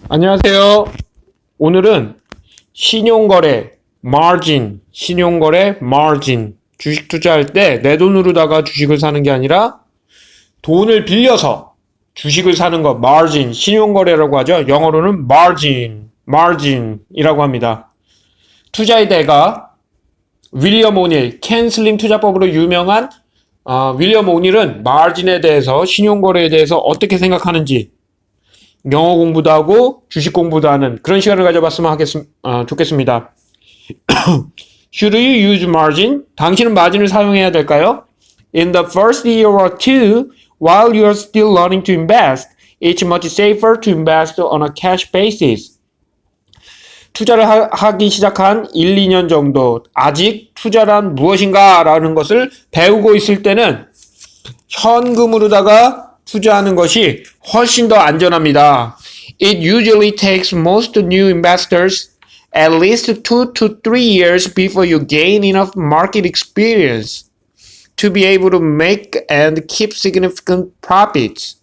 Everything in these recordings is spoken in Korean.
안녕하세요. 오늘은 신용거래, margin, 주식 투자할 때 내 돈으로다가 주식을 사는 게 아니라 돈을 빌려서 주식을 사는 거, margin, 신용거래라고 하죠. 영어로는 margin이라고 합니다. 투자의 대가 윌리엄 오닐, 캔슬링 투자법으로 유명한 윌리엄 오닐은 margin에 대해서, 신용거래에 대해서 어떻게 생각하는지 영어 공부도 하고 주식 공부도 하는 그런 시간을 가져봤으면 좋겠습니다. Should you use margin? 당신은 마진을 사용해야 될까요? In the first year or two, while you are still learning to invest, it's much safer to invest on a cash basis. 투자를 하기 시작한 1, 2년 정도, 아직 투자란 무엇인가 라는 것을 배우고 있을 때는 현금으로다가 투자하는 것이 훨씬 더 안전합니다. It usually takes most new investors at least 2 to 3 years before you gain enough market experience to be able to make and keep significant profits.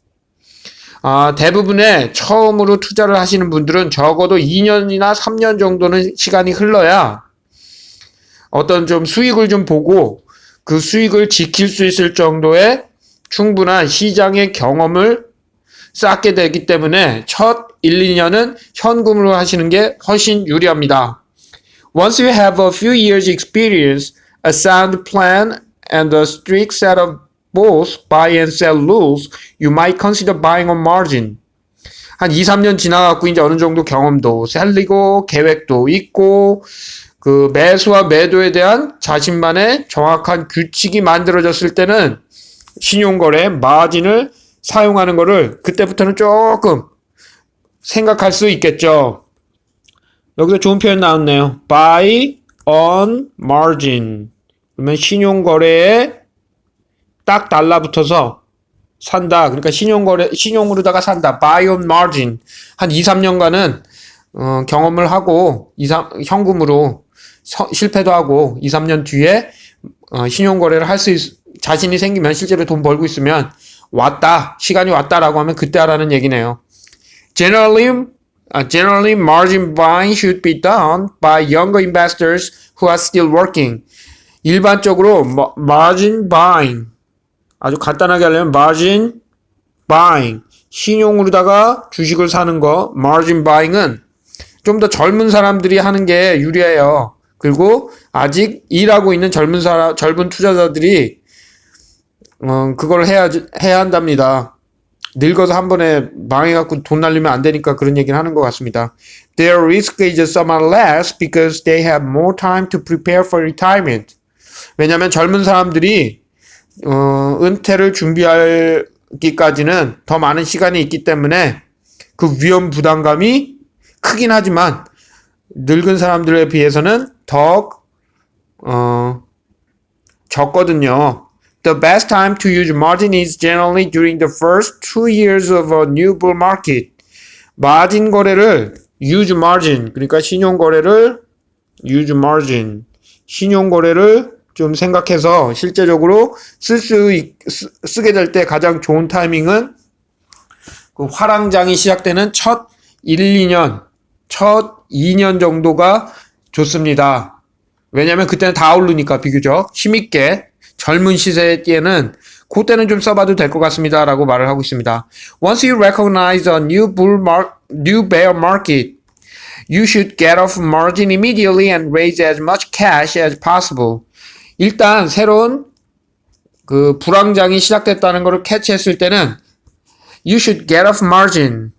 대부분의 처음으로 투자를 하시는 분들은 적어도 2년이나 3년 정도는 시간이 흘러야 어떤 좀 수익을 좀 보고 그 수익을 지킬 수 있을 정도의 충분한 시장의 경험을 쌓게 되기 때문에 첫 1, 2년은 현금으로 하시는 게 훨씬 유리합니다. Once you have a few years experience, a sound plan, and a strict set of both buy and sell rules, you might consider buying on margin. 한 2, 3년 지나갖고 이제 어느 정도 경험도 살리고 계획도 있고 그 매수와 매도에 대한 자신만의 정확한 규칙이 만들어졌을 때는 신용거래 마진을 사용하는 거를 그때부터는 조금 생각할 수 있겠죠. 여기서 좋은 표현 나왔네요. Buy on margin. 그러면 신용거래에 딱 달라붙어서 산다. 그러니까 신용으로다가 산다. Buy on margin. 한 2, 3년간은 경험을 하고 현금으로 실패도 하고 2, 3년 뒤에 신용거래를 할 수 자신이 생기면 실제로 돈 벌고 있으면 시간이 왔다라고 하면 그때 하라는 얘기네요. Generally, margin buying should be done by younger investors who are still working. 일반적으로 margin buying, 아주 간단하게 하려면 margin buying, 신용으로다가 주식을 사는 거, margin buying은 좀 더 젊은 사람들이 하는 게 유리해요. 그리고 아직 일하고 있는 젊은 투자자들이 그걸 해야 한답니다. 늙어서 한 번에 망해갖고 돈 날리면 안 되니까 그런 얘기를 하는 것 같습니다. Their risk is somewhat less because they have more time to prepare for retirement. 왜냐하면 젊은 사람들이 은퇴를 준비하기까지는 더 많은 시간이 있기 때문에 그 위험 부담감이 크긴 하지만 늙은 사람들에 비해서는 더 적거든요. The best time to use margin is generally during the first 2 years of a new bull market. 마진 거래를 use margin, 그러니까 신용거래를 use margin, 신용거래를 좀 생각해서 실제적으로 쓰게 될 때 가장 좋은 타이밍은 그 화랑장이 시작되는 첫 1, 2년, 첫 2년 정도가 좋습니다. 왜냐면 그때는 다 오르니까 비교적 힘있게 젊은 시세에는 그때는 좀 써봐도 될 것 같습니다 라고 말을 하고 있습니다. Once you recognize a new bear market, you should get off margin immediately and raise as much cash as possible. 일단 새로운 그 불황장이 시작됐다는 것을 캐치했을 때는 you should get off margin.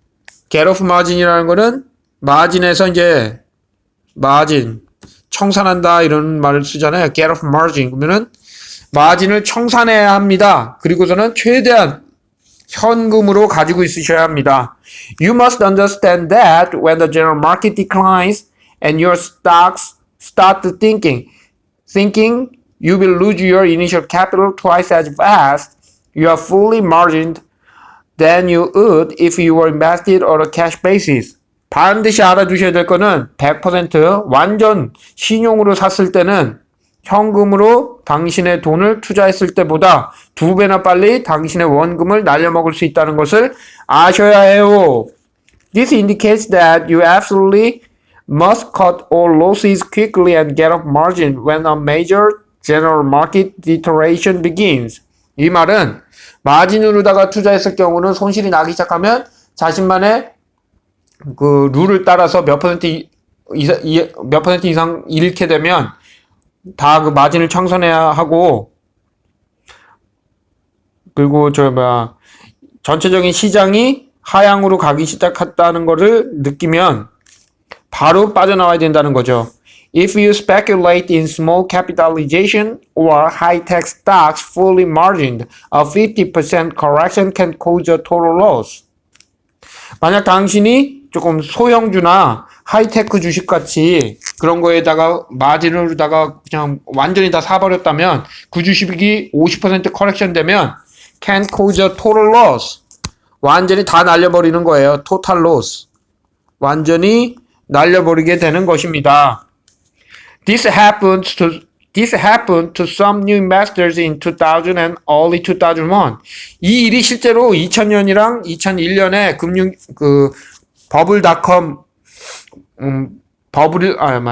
get off margin이라는 거는 마진에서 이제 마진 청산한다 이런 말을 쓰잖아요. get off margin. 그러면은 마진을 청산해야 합니다. 그리고서는 최대한 현금으로 가지고 있으셔야 합니다. You must understand that when the general market declines and your stocks start thinking you will lose your initial capital twice as fast, you are fully margined than you would if you were invested on a cash basis. 반드시 알아두셔야 될 거는 100% 완전 신용으로 샀을 때는 현금으로 당신의 돈을 투자했을 때보다 2배나 빨리 당신의 원금을 날려먹을 수 있다는 것을 아셔야 해요. This indicates that you absolutely must cut all losses quickly and get off margin when a major general market deterioration begins. 이 말은 마진으로다가 투자했을 경우는 손실이 나기 시작하면 자신만의 그 룰을 따라서 몇 퍼센트 이상 잃게 되면 다 그 마진을 청산해야 하고, 그리고 전체적인 시장이 하향으로 가기 시작했다는 것을 느끼면 바로 빠져나와야 된다는 거죠. If you speculate in small capitalization or high-tech stocks fully margined, a 50% correction can cause a total loss. 만약 당신이 조금 소형주나 하이테크 주식같이 그런 거에다가 마진으로다가 그냥 완전히 다 사버렸다면 그 주식이 50% 커렉션 되면 can cause a total loss. 완전히 다 날려버리는 거예요. total loss. 완전히 날려버리게 되는 것입니다. This happened to some new investors in 2000 and early 2001. 이 일이 실제로 2000년이랑 2001년에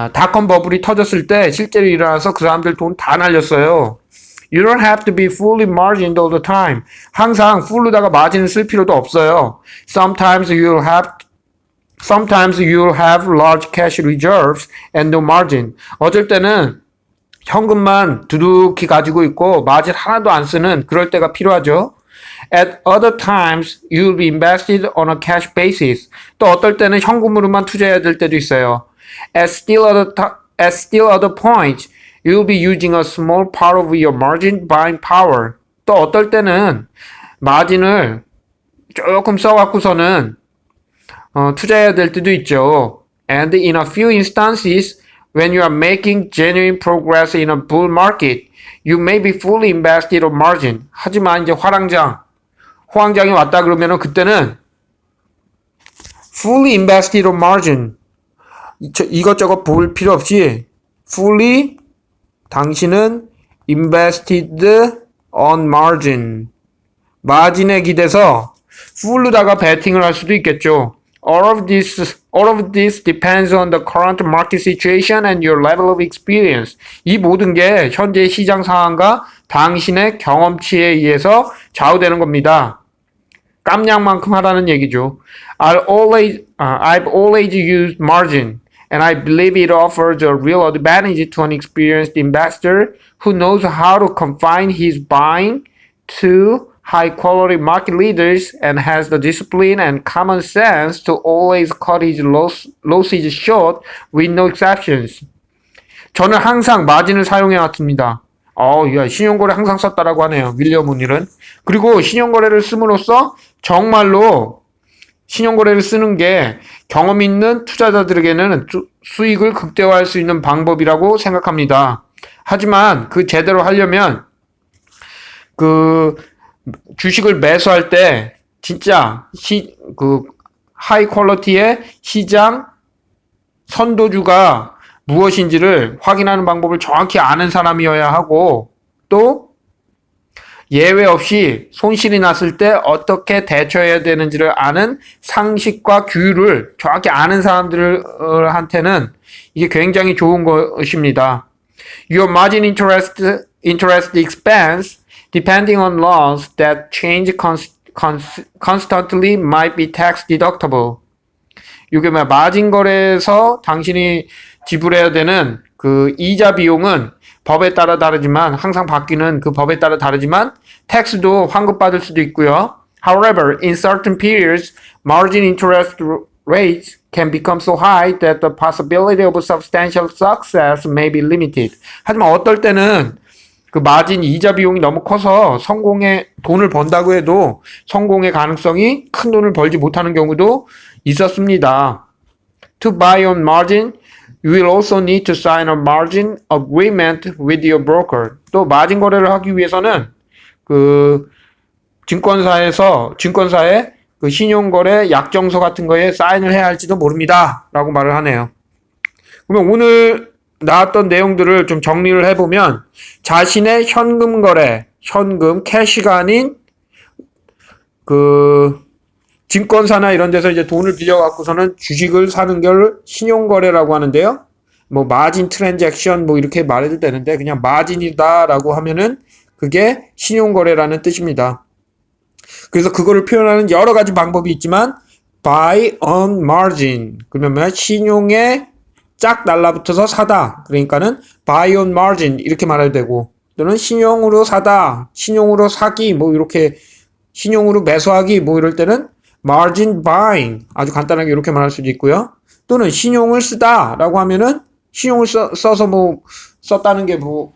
닷컴 버블이 터졌을 때 실제로 일어나서 그 사람들 돈 다 날렸어요. You don't have to be fully margined all the time. 항상 풀로다가 마진을 쓸 필요도 없어요. Sometimes you'll have large cash reserves and no margin. 어쩔 때는 현금만 두둑히 가지고 있고 마진 하나도 안 쓰는 그럴 때가 필요하죠. At other times, you'll be invested on a cash basis. 또 어떨 때는 현금으로만 투자해야 될 때도 있어요. At still other points, you'll be using a small part of your margin buying power. 또 어떨 때는 마진을 조금 써갖고서는 투자해야 될 때도 있죠. And in a few instances, when you are making genuine progress in a bull market, you may be fully invested on margin. 하지만 이제 호황장이 왔다 그러면은 그때는 fully invested on margin. 이것저것 볼 필요 없이 fully 당신은 invested on margin. 마진에 기대서 full로다가 베팅을 할 수도 있겠죠. All of this depends on the current market situation and your level of experience. 이 모든 게 현재 시장 상황과 당신의 경험치에 의해서 좌우되는 겁니다. 깜냥만큼 하라는 얘기죠. I've always used margin, and I believe it offers a real advantage to an experienced investor who knows how to confine his buying to high-quality market leaders and has the discipline and common sense to always cut his losses short with no exceptions. 저는 항상 마진을 사용해 왔습니다. 신용거래 항상 썼다라고 하네요. 윌리엄 오닐은. 그리고 신용거래를 씀으로써 정말로 신용거래를 쓰는 게 경험 있는 투자자들에게는 수익을 극대화할 수 있는 방법이라고 생각합니다. 하지만 그 제대로 하려면 주식을 매수할 때 진짜 하이 퀄리티의 시장 선도주가 무엇인지를 확인하는 방법을 정확히 아는 사람이어야 하고, 또 예외 없이 손실이 났을 때 어떻게 대처해야 되는지를 아는 상식과 규율을 정확히 아는 사람들한테는 이게 굉장히 좋은 것입니다. Your margin interest expense depending on laws that change constantly might be tax deductible. 이게 마진 거래에서 당신이 지불해야 되는 그 이자 비용은 법에 따라 다르지만, 항상 바뀌는 그 법에 따라 다르지만 텍스도 환급받을 수도 있고요. However, in certain periods, margin interest rates can become so high that the possibility of substantial success may be limited. 하지만 어떨 때는 그 마진 이자 비용이 너무 커서 돈을 번다고 해도 성공의 가능성이 큰 돈을 벌지 못하는 경우도 있었습니다. To buy on margin, you will also need to sign a margin agreement with your broker. 또 마진 거래를 하기 위해서는 그 증권사의 그 신용거래 약정서 같은 거에 사인을 해야 할지도 모릅니다. 라고 말을 하네요. 그러면 오늘 나왔던 내용들을 좀 정리를 해보면, 자신의 현금 거래, 캐시가 아닌 증권사나 이런 데서 이제 돈을 빌려갖고서는 주식을 사는 걸 신용거래라고 하는데요. 뭐 마진 트랜잭션 뭐 이렇게 말해도 되는데 그냥 마진이다라고 하면은 그게 신용거래라는 뜻입니다. 그래서 그거를 표현하는 여러 가지 방법이 있지만 buy on margin 그러면 신용에 쫙 달라붙어서 사다. 그러니까는 buy on margin 이렇게 말해도 되고 또는 신용으로 사다, 신용으로 사기 뭐 이렇게 신용으로 매수하기 뭐 이럴 때는 margin buying 아주 간단하게 이렇게 말할 수도 있고요. 또는 신용을 쓰다라고 하면은 신용을 써서 뭐 썼다는 게 뭐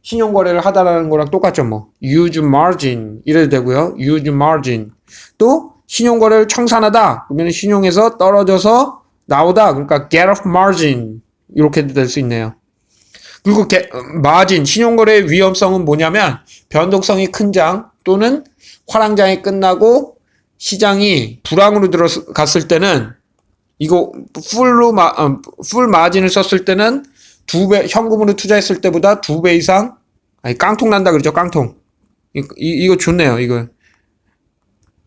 신용 거래를 하다라는 거랑 똑같죠. 뭐 use margin 이래도 되고요. use margin 또 신용 거래를 청산하다 그러면 신용에서 떨어져서 나오다 그러니까 get off margin 이렇게도 될 수 있네요. 그리고 마진 신용 거래의 위험성은 뭐냐면 변동성이 큰 장 또는 화랑장이 끝나고 시장이 불황으로 들어갔을 때는 이거 풀 마진을 썼을 때는 2배 현금으로 투자했을 때보다 2배 이상 아니 깡통 난다 그러죠. 깡통 이거 좋네요. 이거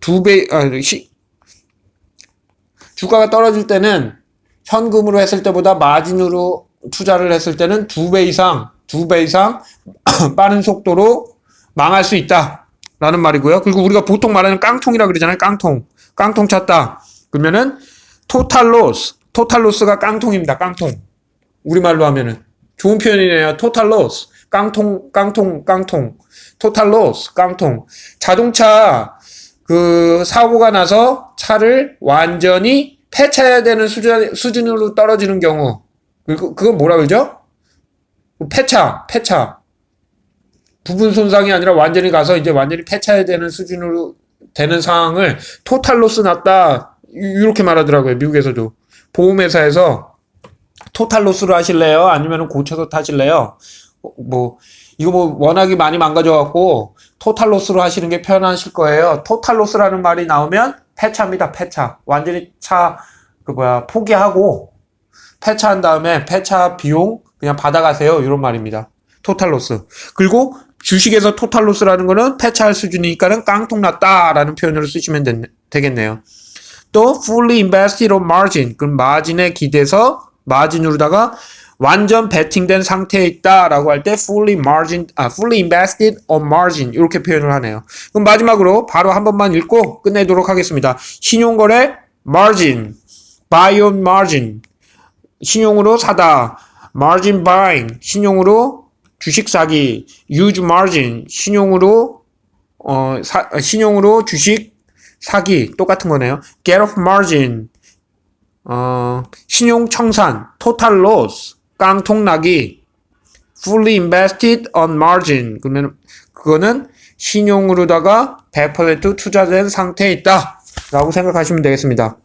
2배 주가가 떨어질 때는 현금으로 했을 때보다 마진으로 투자를 했을 때는 2배 이상 빠른 속도로 망할 수 있다라는 말이고요. 그리고 우리가 보통 말하는 깡통이라 그러잖아요. 깡통 찼다. 그러면은 토탈 로스가 깡통입니다. 깡통. 우리말로 하면은 좋은 표현이네요. 토탈 로스. 깡통. 토탈 로스. 깡통. 자동차 그 사고가 나서 차를 완전히 폐차해야 되는 수준으로 떨어지는 경우 그건 뭐라 그러죠? 폐차. 부분 손상이 아니라 완전히 가서 이제 완전히 폐차해야 되는 수준으로 되는 상황을 토탈 로스 났다. 이렇게 말하더라고요. 미국에서도. 보험회사에서 토탈 로스로 하실래요? 아니면 고쳐서 타실래요? 이거 워낙에 많이 망가져갖고 토탈 로스로 하시는 게 편하실 거예요. 토탈 로스라는 말이 나오면 폐차입니다. 폐차. 완전히 포기하고 폐차한 다음에 폐차 비용 그냥 받아가세요. 이런 말입니다. 토탈 로스. 그리고 주식에서 토탈 로스라는 거는 폐차할 수준이니까는 깡통 났다라는 표현으로 쓰시면 되겠네요. 또 fully invested on margin. 그럼 마진에 기대서 마진으로다가 완전 베팅된 상태에 있다라고 할 때 fully invested on margin 이렇게 표현을 하네요. 그럼 마지막으로 바로 한 번만 읽고 끝내도록 하겠습니다. 신용거래 margin, buy on margin, 신용으로 사다, margin buying, 신용으로 주식 사기, use margin, 신용으로 주식 사기 똑같은 거네요. get off margin, 신용 청산, total loss, 깡통 나기, fully invested on margin. 그러면 그거는 신용으로다가 100% 투자된 상태에 있다 라고 생각하시면 되겠습니다.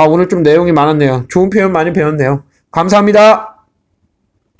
오늘 좀 내용이 많았네요. 좋은 표현 많이 배웠네요. 감사합니다.